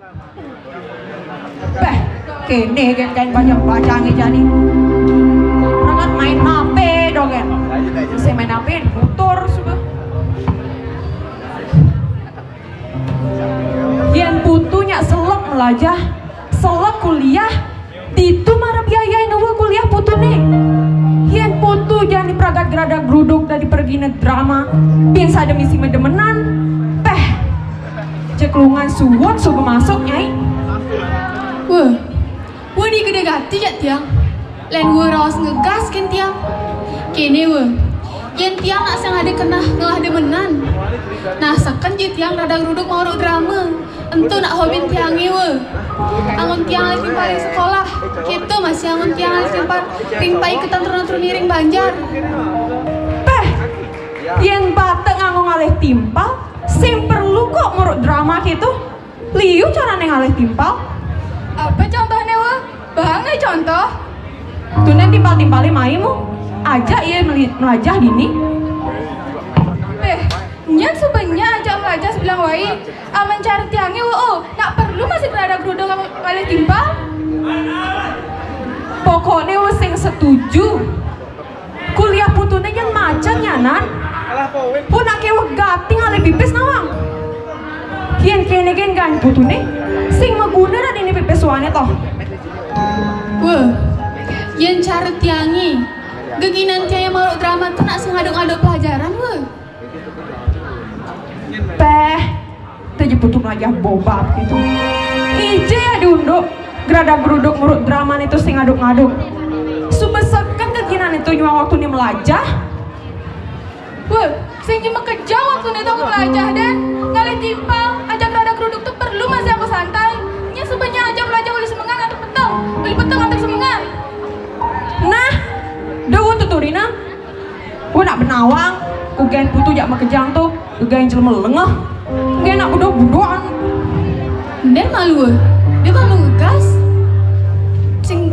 Beh, kene kan banyak bacangi jadi. Berangkat main HP dong kan. Saya main HP motor sudah. Yen putunya selek melajah, selek kuliah, ditu marah biayain uang kuliah putune. Yen putu jangan diperagat geradak geruduk dari pergi drama, biasa ada misi medemenan. Peh, ceklungan suwot suka masuk nyai. Wah di gede gati ya tiang. Lain wah rawas ngegas kan tiang. Kini wah, yen tiang nak sang ada kena ngelah demenan. Nah seken je tiang rada geruduk mau drama. Entu nak hobi tiangi wah. Angon tiang lagi paling sekolah. Gitu masih angon tiang lagi tempat ringpai ketan turun miring Banjar. Peh, yen bateng angon ngalih timpal, sing perlu kok murut drama gitu. Liu cara ngalih timpal. Apa contohnya wah? Bangai contoh. Tunen timpal-timpalnya maimu. Aja ia melajah gini. Nyan sebenarnya aja melajah sebilang wai. Aman cari tiangnya nak perlu masih berada gerudung kali timpal. Pokoknya sing setuju. Kuliah putune yang macam nyanan. Pun nak kewak gating ale pipis nawang. Kian kene kan putune sing maguna dan ini pipis wane toh. Yen cari tiangi. Geginan tiang yang mau drama tuh nak sengaduk-aduk pelajaran Peh, tuh putu melajah bobab gitu. Ije ya diunduk, gerada geruduk murut drama itu sing ngaduk-ngaduk. Subesekan keginan itu nyuang waktu ini melajah. Sing cuma kejauh waktu itu aku melajah dan ngalih timpal, ajak gerada geruduk tuh perlu masih aku santai. Nya sebenarnya aja melajah oleh semengan atau petang, oleh petang atau semengan. Nah, daun tuturina, gua nak benawang, kugain putu jak makejang tuh. Gain celma lengah, gak enak budoh-budohan. Dan malu, dia malu ngegas.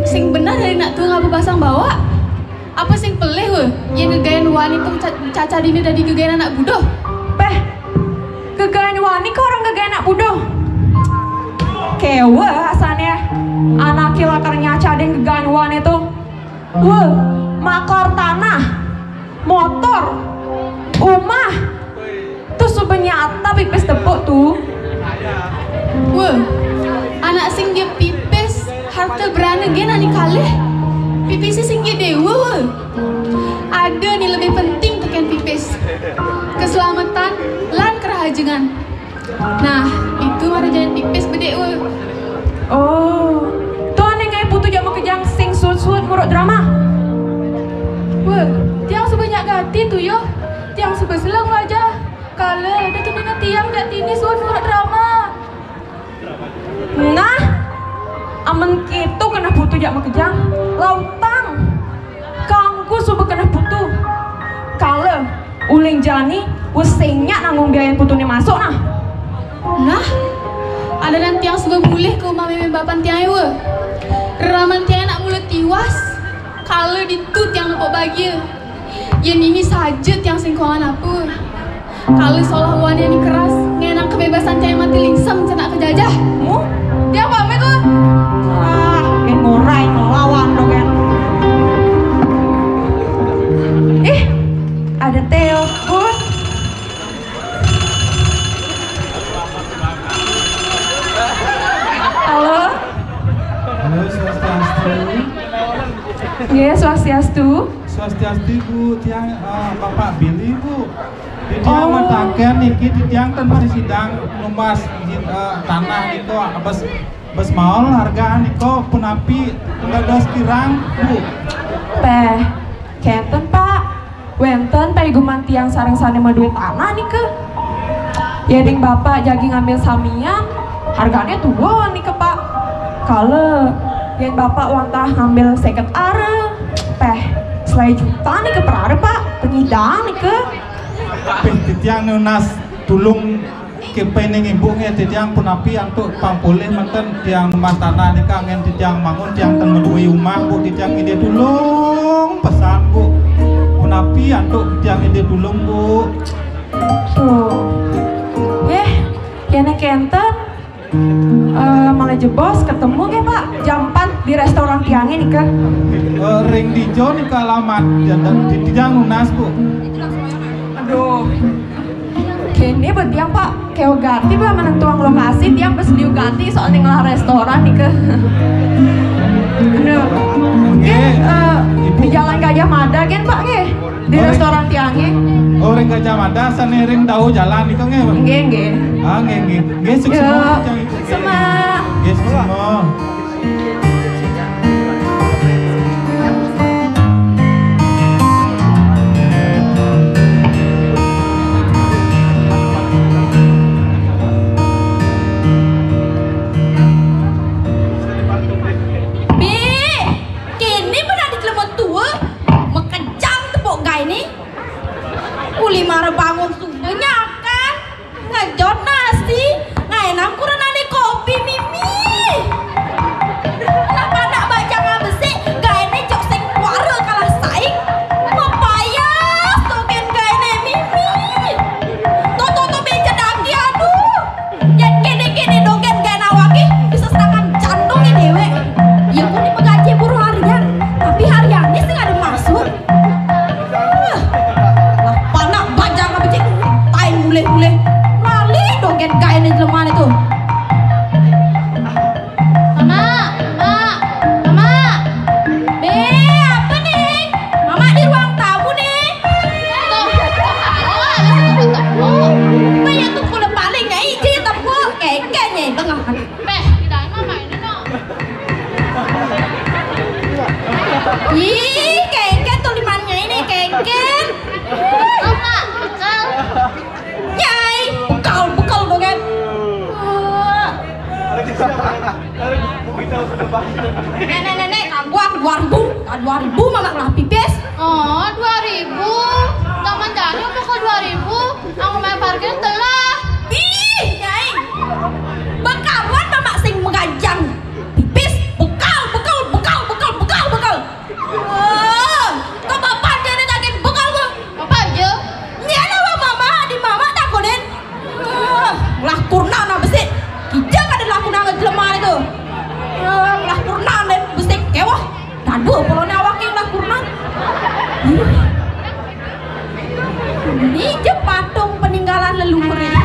Sing benar dari nak tuh ngapa pasang bawa. Apa sing peleh yang ngegain wanita caca dini dari kegain anak budoh. Peh, kegain wanita ke orang kegain anak budoh. Kewe asalnya, anak kilakar nyaca den kegain wanita. Maklar tanah, motor, rumah. Sebenarnya atap pipis tepuk tuh. Anak sing dia pipis harta berani gen ani kalih. Pipisnya sing dia dewa. Ada nih lebih penting tekan pipis. Keselamatan lan kerahajengan. Nah, itu ada jangan pipis bedek Oh, tuh aneh ngai putu jamu kejang sing suut-suut murut drama. Tiang sebanyak gati tuh yo. Tiang sebeselang aja. Kalau ada tuh nina tiang jak tini suun murut drama. Nah, amen gitu kena putu jak makejang. Lautang, kangku subuh kena putu. Kalau uling jani, usingnya nanggung biayain putune masuk nah. Nah, ada dan tiang subuh boleh ke rumah meme bapan tiang ewe. Raman tiang nak mulut tiwas. Kalau ditut yang lepok bahagia. Yang ini saja tiang singkongan apa. Kalau seolah wanita yang keras, ngenang kebebasan tiang mati lingsam cenak kejajah. Dia pamit tuh. Yang ngurai ngelawan dong kan. Ada telepon. Halo. Halo, Swastiastu. Ya, Swastiastu. Swastiastu Bu, tiang Bapak Billy Bu. Di tiang matakan niki di tiang tanpa disidang numas tanah niko bes maol harga niko punapi tunggal 2 kirang Bu. Peh, kenten Pak. Wenten paiguman tiang sareng sane maduit tanah nih ke. Ya ding Bapak jagi ngambil samian, harganya tua nih ke Pak. Kalau yang Bapak wantah ngambil seket are, peh selai juta nih ke per are Pak, penyidang nih ke. Titiang nunas tulung kepening ibu nge titiang punapi untuk pampulih manten tiang rumah tanah nih kangen titiang mangun tiang ten medui rumah Bu titiang ide tulung pesan Bu punapi untuk tiang ide tulung Bu. Tuh, kene kenten Jo nih ke alamat di tiang lunas bu. Aduh. Kini betiang pak, keo ganti pak menentuang lokasi tiang besliu ganti soalnya ngelah restoran nih ke. Aduh. Di Jalan Gajah Mada kan pak ke? Di restoran tiangnya. Oh ring Gajah Mada sana ring tahu jalan nih kan nge? Nggih. Ah nge semua. Sama. Nge semua. Mara bangun subuhnya kan ngejot nasi ngainam kurang ada kopi mimi kenapa nak baca ngabesi gaene jok sing kuara kalah saing mapayas token gaene mimi to beja daki aduh yang kene dogen gaene awaki bisa sedangkan jantungnya dewe ya pun ini pegaji buruh harian tapi hariannya sih ada masuk boleh lali dogen gaene jelema itu. Mama. Be, apa nih? Mama di ruang tamu nih. Banyak tuh kulit palingnya iji tepuk kekenya tengah. Be, tidak mama ini no. Ih, keken tulisannya ini keken. Mama, bekal. Nyai, bekal dogen. Nenek, kan 2000 mama kelah pipis. Oh, 2000. Taman jani bukan 2000. Aku main parkir telah. Ih, Nyai. Bekalan mama sing megajang. Pipis, bekal. Kok bapak jadi takin bekal gua? Apa aja? Nyana mama di mama takonin. Lah kurna na besi. Kijang ada lah kurna ngejelema itu. Lah kurna dan besi kewah. Aduh, polone awake lah kurna. Ini je patung peninggalan leluhur ini.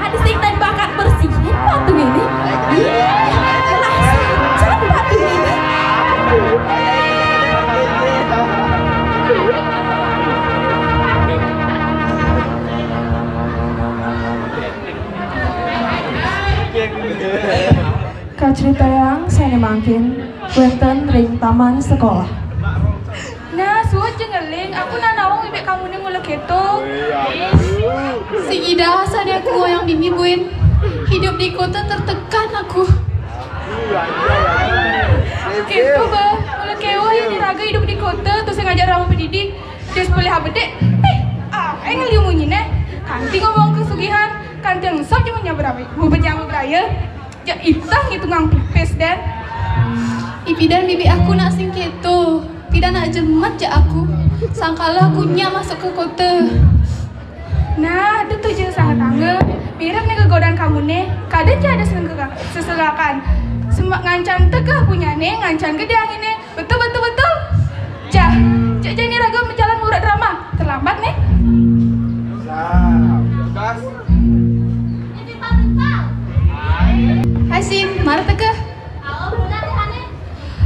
Ada sing dan bakat bersihin patung ini. Lah saja patung ini. Kacerita yang saya mangkin wenten ring taman sekolah. Nah, suat jengeling, aku nanawang ibek kamu nih mulai keto. Si Ida sadar aku yang dimibuin. Hidup di kota tertekan aku. Keto bah, mulai kewa yang diraga hidup di kota terus ngajar ramah pendidik. Terus boleh habedek. Enggak liumunyin kanti ngomong kesugihan, kanti yang sok cuma nyaberapa. Mau berjama beraya. Ya itang itu ngang pipis dan Ipi dan bibi aku nak sing keto. Tidak nak jemat ya aku. Sangkala aku nya masuk ke kota. Nah, itu tuh sangat tangga. Mirip nih kegodaan kamu nih. Kadang aja ada seselakan. Semak ngancan tegah punya nih, ngancan gede angin nih. Betul. Jah nih raga menjalan murah drama. Terlambat nih. Hasim, marah tegah.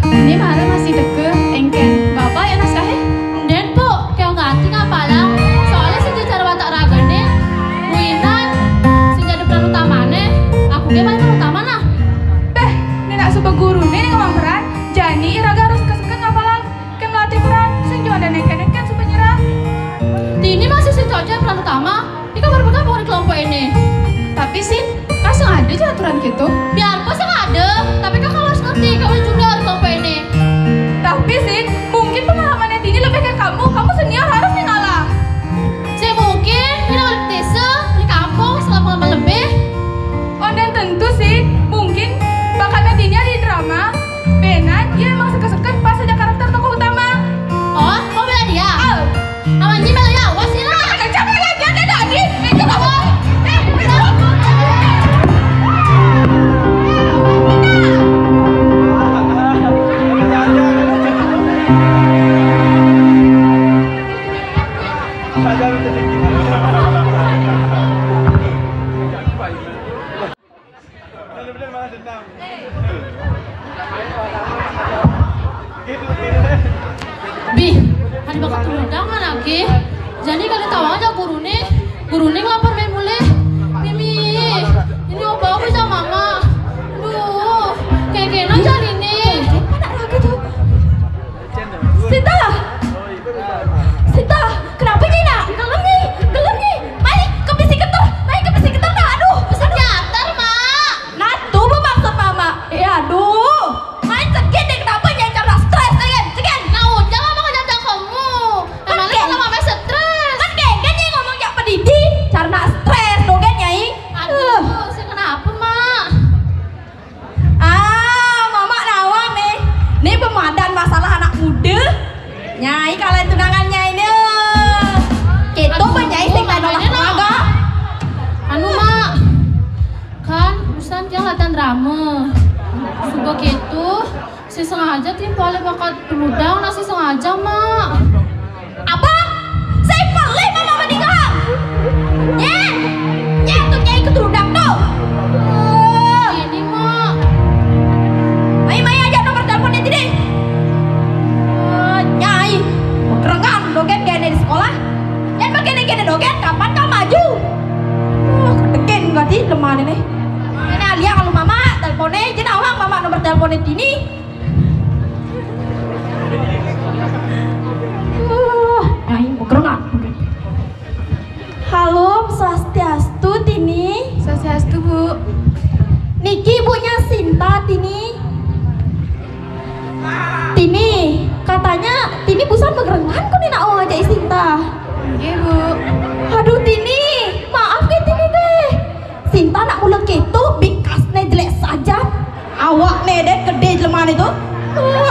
Ini marah masih tegah, engken. Bapak ya naskahnya? Dan po, kau ganti ngapalang. Soalnya sih cara watak raga nih. Buinan, sih jadi peran utamanya. Aku dia main peran utama nah. Beh, ini nak subah guru nih ngomong peran. Jadi raga harus kesengkan ngapalang. Kan melatih peran, sih cuma ada neken subah nyerah. Ini masih si cocok peran utama. Ini kan bergabung di kelompok ini. Tapi sih, kasih ada aja aturan gitu. Biarpun sih ada, tapi kan kamu harus ngerti kamu jumlah di kelompok ini. Tapi sih, mungkin pengalamannya Tini lebih ke kamu senior harusnya ngalah. Sih mungkin, ini udah desa, di kampung, selama lama lebih. Oh dan tentu sih, mungkin bakatnya Tini di drama. Benan, dia emang seken pas aja karakter tokoh utama. Oh, mau bela dia? Aman Ji bela ya, wasin lah. Jangan lagi ada tadi. Itu apa? Bih, ada bakat tulungan lagi. Jadi kalau tahu aja gurune ngelapor main mulai. Mimi, ini obat apa sama mama? Duh, kayak cari nih. Mana lagi tuh? Sinta, kenapa sih nak? Gelem nih. Mai ke bisi ketor nak. Aduh, Psikiater, Mak. nah tuh maksud mama. Ya aduh, main sakit deh kenapa nyancar stres sekian. Nah, udah mama ngajak kamu. Emangnya kalau mama stres? Kan kayaknya ngomong jak pedidi, karena stres dogen nyai. Aduh, sih kenapa, Mak? Mama nawang nih. Nih pemadan masalah anak muda. Nyai kalian tunangan nyai nih. Gitu nyai sing lain olah olahraga. Anu, Mak. Kan, urusan dia latihan drama. Suka gitu, si sengaja timpa oleh bakat peludang, nasi sengaja, Mak. Apa? Saya pelih mama meninggal. Nyai tuh nyai keturudak tuh. Ini, Mak. Mai aja nomor teleponnya sini. Nyai, kerengan dogen gini di sekolah. Nyai pakai gini dogen, kapan kau maju? Kedekin gak sih lemah nih. Ini Alia kalau mama teleponnya, jadi awang mama nomor teleponnya sini. Nyai, kerengan. Halo, Swastiastu Tini. Swastiastu, Bu. Niki ibunya Sinta Tini. Tini, katanya Tini busan megerengan kok nih nak ngajak Sinta. Iya, Bu. Aduh Tini, maaf ya Tini deh. Sinta nak mulut gitu, bikasnya jelek saja. Awak nedet gede jeleman itu.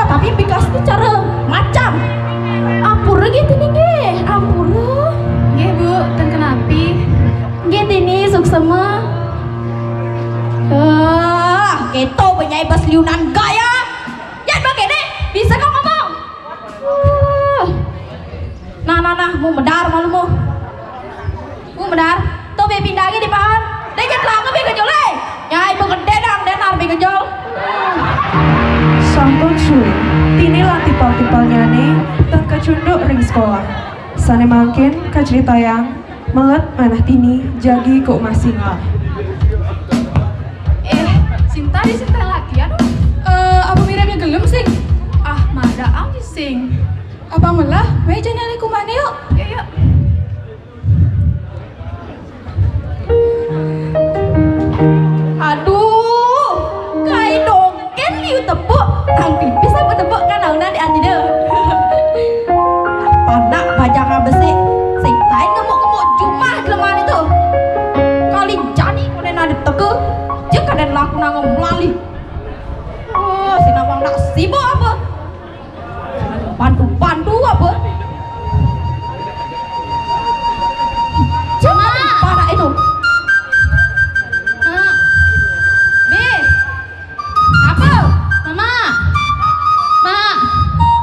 Tapi bikasnya cara macam. Ampura gitu Tini deh, ampura. Iya, Bu. Dan kenapa? Gitu Tini, suksema. Gitu penyanyi basliunan gaya. Ya begini, bisa kau ngomong? Nah, mau medar malu mau. Mau medar, tuh be pindah lagi di pahan. Dia jangan lama be kejol le. Nyai begede dang, denar be kejol. Sampun suwe, Tini lah tipal-tipalnya nih, dan kecunduk ring sekolah. Sane mangkin kaceritayang, melet manah Tini jagi kok masih lah. Sinta di Sinta lagi, aduh. Apa miripnya gelem sing? Mada aja sing. Apa melah? Meja nyali kumane yuk. Yuk. Aduh, kai dogen liu tepuk, tangki bisa tepuk kan auna di ati deh. Panak bajang besi, sing tain ngemuk jumah lemah itu. Kali jani konen ada teke, je kaden laku nangem lali. Sinawang nak sibuk apa? Pandu apa? Cuma panak itu. Mak. Be, apa? Mama. Mak.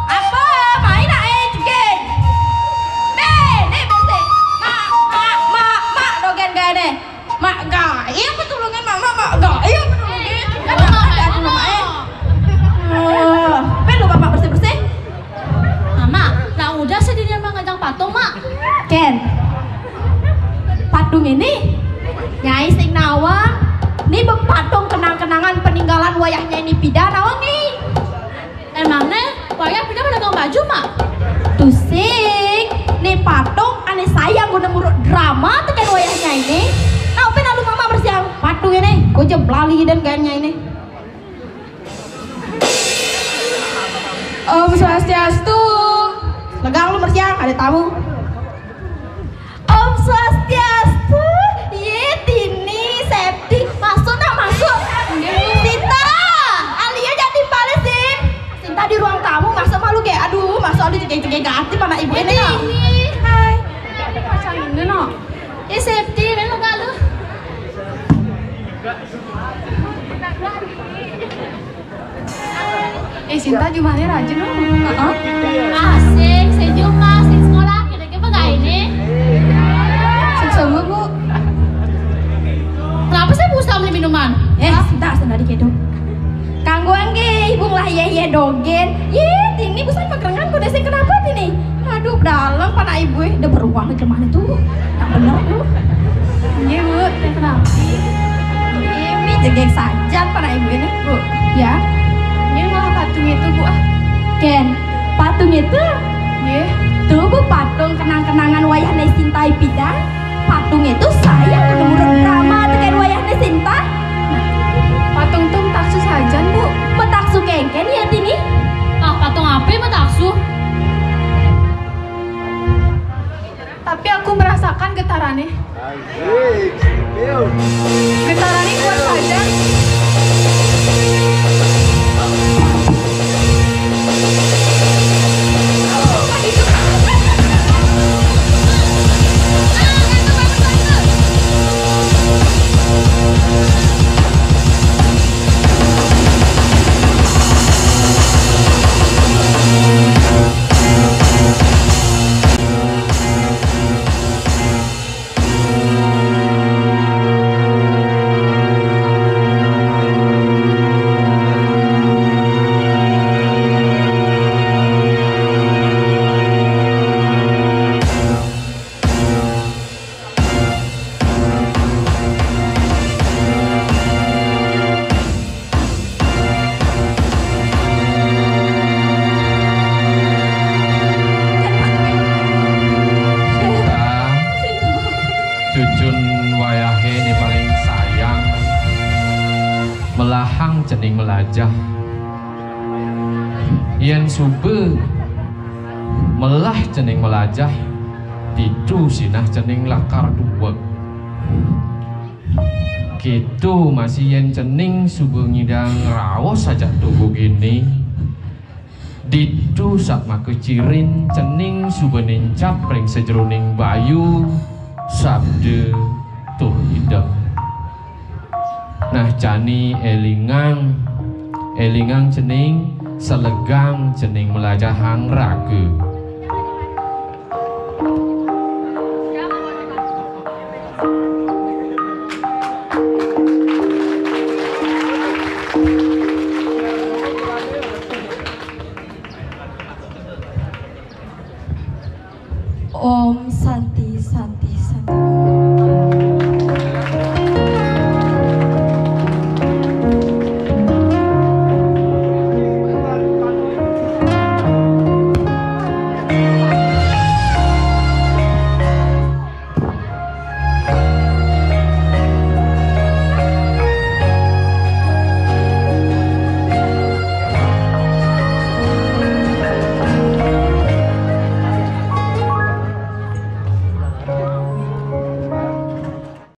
Apa? Main nak cegeng. Be, nih besi. Mak, dogen gaya deh. Mak gaya betulnya mama, mak gaya betulnya. Ada mak Ben lupa mak bersih-bersih. Mama, nah udah sedihnya mah ngajak patung, Mak. Ken, patung ini Nyai sing nawang. Ini bepatung kenang-kenangan peninggalan wayahnya ini pida nawang nih. Emangnya wayah pindah pedagang baju, Mak? Tusing, nih patung ane sayang gue ngemurut drama tekan wayahnya ini. Nah, apa lalu mama bersiang patung ini? Gue jeblali dan gayanya ini. Om Swastiastu. Legang lu bersiang, ada tamu. Om Swastiastu. Ye, Tini, Septi, masuk nak masuk. Sinta, Alia jadi balesin. Sinta di ruang tamu, masuk malu kayak aduh, masuk ada cegeng-cegeng ganti mana ibu ini. Hai. Macam ini no. Septi, melu gak lu? Sinta jumahnya rajin loh. Asik, sejumlah, sing sekolah, kira-kira gak ini? Sama, Bu. Kenapa sih bisa beli minuman? Sinta sendiri gitu. Kangguan ge, ibu lah ye dogen. Ye, Tini busan pekerengan ku desa kenapa Tini? macam mana tuh? Yang benar tuh. Iya bu, teh kenapa? Ini jegek saja para ibu ini bu. Ya. Ini malah patung itu bu ah. Ken, patung itu Iya. tuh bu patung kenang-kenangan wayahne Sinta Ipidang. Patung itu saya ketemu drama tekan wayahne Sinta. Patung tuh taksu sajan bu. Petaksu kengken ya tini. Ah, patung apa mataksu? Tapi aku merasakan getarannya. Getarannya kuat saja. Cucun wayahe ini paling sayang melahang cening melajah yen sube melah cening melajah dicu sinah cening lakar duwek gitu masih yen cening sube ngidang raos saja tubuh gini dicu sak makecirin cening sube nincap ring sejeruning bayu sabde tur hidup. Nah jani elingang cening selegang cening melajahang ragu. Om Santi Santi